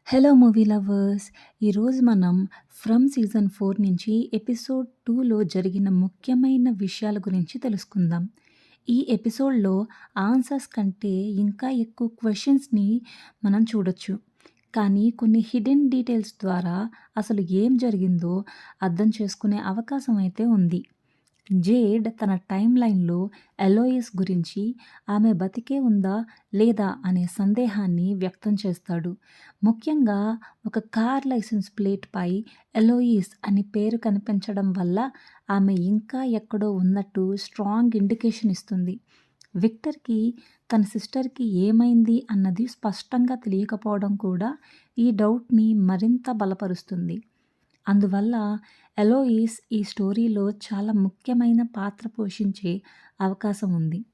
Hello movie lovers! ఈరోజు మనం 'from' season 4 నుంచి ఎపిసోడ్ 2లో జరిగిన ముఖ్యమైన విషయాల గురించి తెలుసుకుందాం. ఈ ఎపిసోడ్‌లో ఆన్సర్స్ కంటే ఇంకా ఎక్కువ క్వెషన్స్‌ని మనం చూడొచ్చు. కానీ కొన్ని హిడెన్ డీటెయిల్స్ ద్వారా అసలు ఏం జరిగిందో అర్థం చేసుకునే అవకాశం అయితే ఉంది. జేడ్ తన టైమ్‌లైన్‌లో ఎలోయిస్ గురించి ఆమె బతికే ఉందా? లేదా? అనే సందేహాన్ని వ్యక్తం చేస్తాడు. ముఖ్యంగా ఒక కార్ లైసెన్స్ ప్లేట్‌పై ఎలోయిస్ అని పేరు కనిపించడం వల్ల ఆమె ఇంకా ఎక్కడో ఉన్నట్టు స్ట్రాంగ్ ఇండికేషన్ ఇస్తుంది. విక్టర్‌కి తన సిస్టర్‌కి ఏమైంది అన్నది స్పష్టంగా తెలియకపోవడం కూడా ఈ డౌట్‌ని మరింత బలపరుస్తుంది. అందువల్ల ఎలోయిస్ ఈ స్టోరీలో చాలా ముఖ్యమైన పాత్ర పోషించే అవకాశం ఉంది.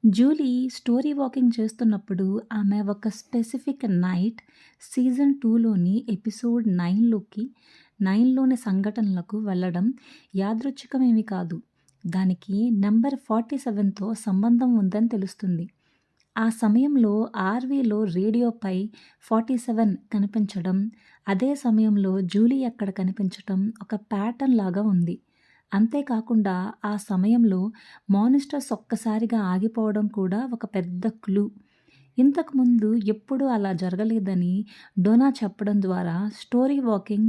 జూలీ స్టోరీ వాకింగ్ చేస్తున్నప్పుడు ఆమె ఒక స్పెసిఫిక్ నైట్ సీజన్ 2లోని ఎపిసోడ్ 9లోని సంఘటనలకు వెళ్ళడం యాదృచ్ఛికమేమీ కాదు. దానికి నంబర్ 47తో సంబంధం ఉందని తెలుస్తుంది. ఆ సమయంలో ఆర్వీలో రేడియోపై 47 కనిపించడం, అదే సమయంలో జూలీ అక్కడ కనిపించటం ఒక ప్యాటర్న్ లాగా ఉంది. అంతేకాకుండా ఆ సమయంలో మానిస్టర్స్ ఒక్కసారిగా ఆగిపోవడం కూడా ఒక పెద్ద క్లూ. ఇంతకుముందు ఎప్పుడూ అలా జరగలేదని డోనా చెప్పడం ద్వారా స్టోరీ వాకింగ్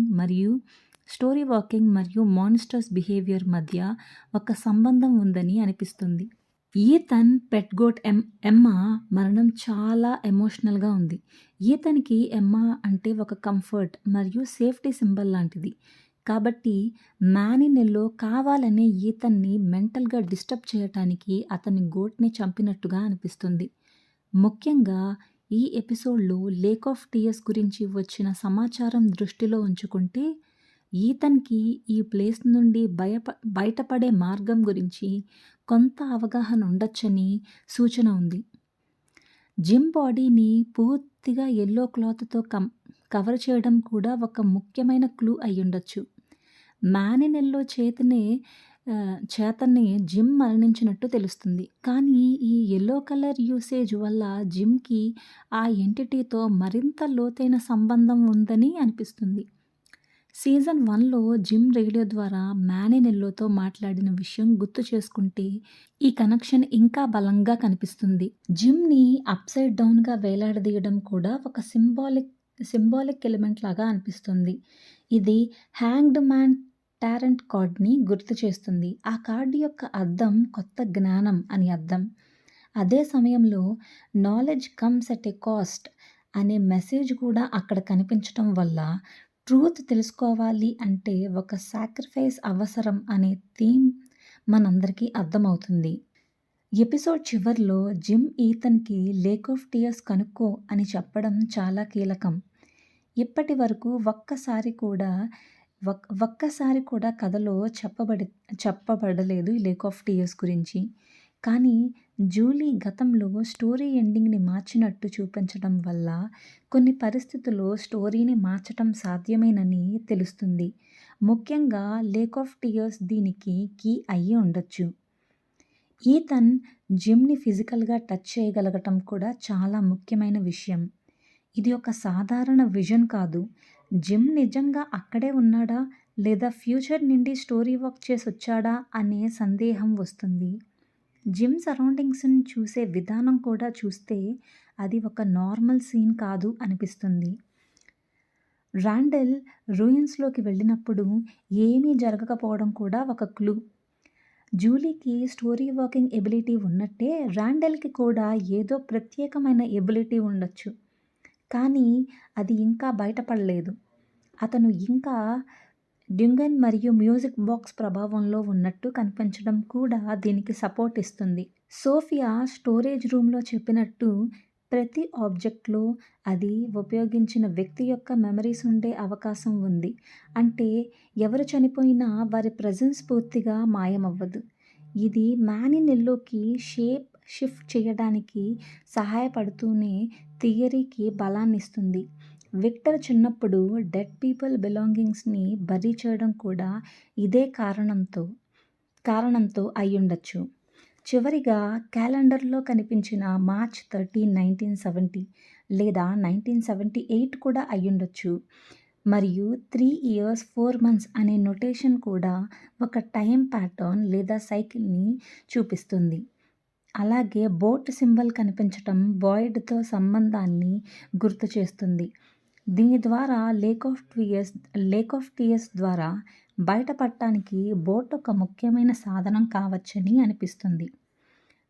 మరియు మానిస్టర్స్ బిహేవియర్ మధ్య ఒక సంబంధం ఉందని అనిపిస్తుంది. ఈథన్ పెట్ గోట్ ఎమ్మా మరణం చాలా ఎమోషనల్గా ఉంది. ఈథన్కి ఎమ్మా అంటే ఒక కంఫర్ట్ మరియు సేఫ్టీ సింబల్ లాంటిది. కాబట్టి మ్యానినెల్లో కావాలనే ఈథన్ని మెంటల్గా డిస్టర్బ్ చేయటానికి అతని గోట్ని చంపినట్టుగా అనిపిస్తుంది. ముఖ్యంగా ఈ ఎపిసోడ్లో లేక్ ఆఫ్ టీయర్స్ గురించి వచ్చిన సమాచారం దృష్టిలో ఉంచుకుంటే ఈథన్కి ఈ ప్లేస్ నుండి బయటపడే మార్గం గురించి కొంత అవగాహన ఉండొచ్చని సూచన ఉంది. జిమ్ బాడీని పూర్తిగా ఎల్లో క్లాత్తో కవర్ చేయడం కూడా ఒక ముఖ్యమైన క్లూ అయ్యుండొచ్చు. మ్యానినెల్లో చేతనే జిమ్ మరణించినట్టు తెలుస్తుంది. కానీ ఈ ఎల్లో కలర్ యూసేజ్ వల్ల జిమ్కి ఆ ఎంటిటీతో మరింత లోతైన సంబంధం ఉందని అనిపిస్తుంది. సీజన్ 1లో జిమ్ రేడియో ద్వారా మ్యానినెల్లోతో మాట్లాడిన విషయం గుర్తు చేసుకుంటే ఈ కనెక్షన్ ఇంకా బలంగా కనిపిస్తుంది. జిమ్ని అప్సైడ్ డౌన్గా వేలాడదీయడం కూడా ఒక సింబాలిక్ ఎలిమెంట్ లాగా అనిపిస్తుంది. ఇది హ్యాంగ్డ్ మ్యాన్ టారెంట్ కార్డ్ని గుర్తు చేస్తుంది. ఆ కార్డు యొక్క అర్థం కొత్త జ్ఞానం అని అర్థం. అదే సమయంలో knowledge comes at a cost అనే మెసేజ్ కూడా అక్కడ కనిపించడం వల్ల ట్రూత్ తెలుసుకోవాలి అంటే ఒక సాక్రిఫైస్ అవసరం అనే థీమ్ మనందరికీ అర్థమవుతుంది. ఎపిసోడ్ చివర్లో జిమ్ ఈథన్కి లేక్ ఆఫ్ టీయర్స్ కనుక్కో అని చెప్పడం చాలా కీలకం. ఇప్పటి వరకు ఒక్కసారి కూడా కథలో చెప్పబడలేదు ఈ లేక్ ఆఫ్ టీయర్స్ గురించి. కానీ జూలీ గతంలో స్టోరీ ఎండింగ్ని మార్చినట్టు చూపించడం వల్ల కొన్ని పరిస్థితుల్లో స్టోరీని మార్చటం సాధ్యమేనని తెలుస్తుంది. ముఖ్యంగా లేక్ ఆఫ్ టీయర్స్ దీనికి కీ అయ్యి ఉండొచ్చు. ఈథన్ జిమ్ని ఫిజికల్గా టచ్ చేయగలగటం కూడా చాలా ముఖ్యమైన విషయం. ఇది ఒక సాధారణ విజన్ కాదు. జిమ్ నిజంగా అక్కడే ఉన్నాడా లేదా ఫ్యూచర్ నుండి స్టోరీ వాక్ చేసొచ్చాడా అనే సందేహం వస్తుంది. జిమ్ సరౌండింగ్స్ని చూసే విధానం కూడా చూస్తే అది ఒక నార్మల్ సీన్ కాదు అనిపిస్తుంది. రాండెల్ రూయిన్స్లోకి వెళ్ళినప్పుడు ఏమీ జరగకపోవడం కూడా ఒక క్లూ. జూలీకి స్టోరీ వాకింగ్ ఎబిలిటీ ఉన్నట్టే రాండెల్కి కూడా ఏదో ప్రత్యేకమైన ఎబిలిటీ ఉండొచ్చు. కానీ అది ఇంకా బయటపడలేదు. అతను ఇంకా డ్యుంగన్ మరియు మ్యూజిక్ బాక్స్ ప్రభావంలో ఉన్నట్టు కనిపించడం కూడా దీనికి సపోర్ట్ ఇస్తుంది. సోఫియా స్టోరేజ్ రూమ్లో చెప్పినట్టు ప్రతి ఆబ్జెక్ట్లో అది ఉపయోగించిన వ్యక్తి యొక్క మెమరీస్ ఉండే అవకాశం ఉంది. అంటే ఎవరు చనిపోయినా వారి ప్రెజెన్స్ పూర్తిగా మాయమవ్వదు. ఇది మ్యానినెల్లోకి షిఫ్ట్ చేయడానికి సహాయపడుతూనే థియరీకి బలాన్నిస్తుంది. విక్టర్ చిన్నప్పుడు డెడ్ పీపుల్ బిలాంగింగ్స్ని బరీ చేయడం కూడా ఇదే కారణంతో అయ్యుండొచ్చు. చివరిగా క్యాలెండర్‌లో కనిపించిన మార్చ్ 13, 1970 లేదా 1978 కూడా అయ్యుండొచ్చు. మరియు 3 ఇయర్స్ 4 మంత్స్ అనే నొటేషన్ కూడా ఒక టైమ్ ప్యాటర్న్ లేదా సైకిల్‌ని చూపిస్తుంది. అలాగే బోట్ సింబల్ కనిపించటం వాయిడ్‌తో సంబంధాన్ని గుర్తు చేస్తుంది. దీని ద్వారా లేక్ ఆఫ్ టియర్స్ ద్వారా బయటపడటానికి బోట్ ఒక ముఖ్యమైన సాధనం కావచ్చని అనిపిస్తుంది.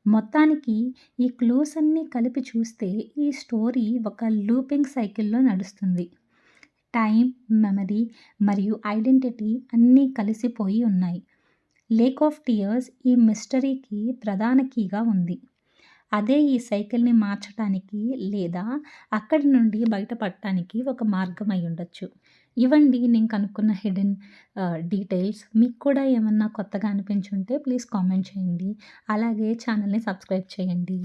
మొత్తానికి ఈ క్లూస్ అన్నీ కలిపి చూస్తే ఈ స్టోరీ ఒక లూపింగ్ సైకిల్‌లో నడుస్తుంది. టైం, మెమరీ మరియు ఐడెంటిటీ అన్నీ కలిసిపోయి ఉన్నాయి. లేక్ ఆఫ్ టియర్స్ ఈ మిస్టరీకి ప్రధాన కీగా ఉంది. అదే ఈ సైకిల్‌ని మార్చటానికి లేదా అక్కడి నుండి బయటపడటానికి ఒక మార్గం అయ్యుండొచ్చు. ఇవండి నేను కనుక్కున్న హిడెన్ డీటెయిల్స్. మీకు కూడా ఏమన్నా కొత్తగా అనిపించుంటే ప్లీజ్ కామెంట్ చేయండి. అలాగే ఛానల్‌ని సబ్స్క్రైబ్ చేయండి.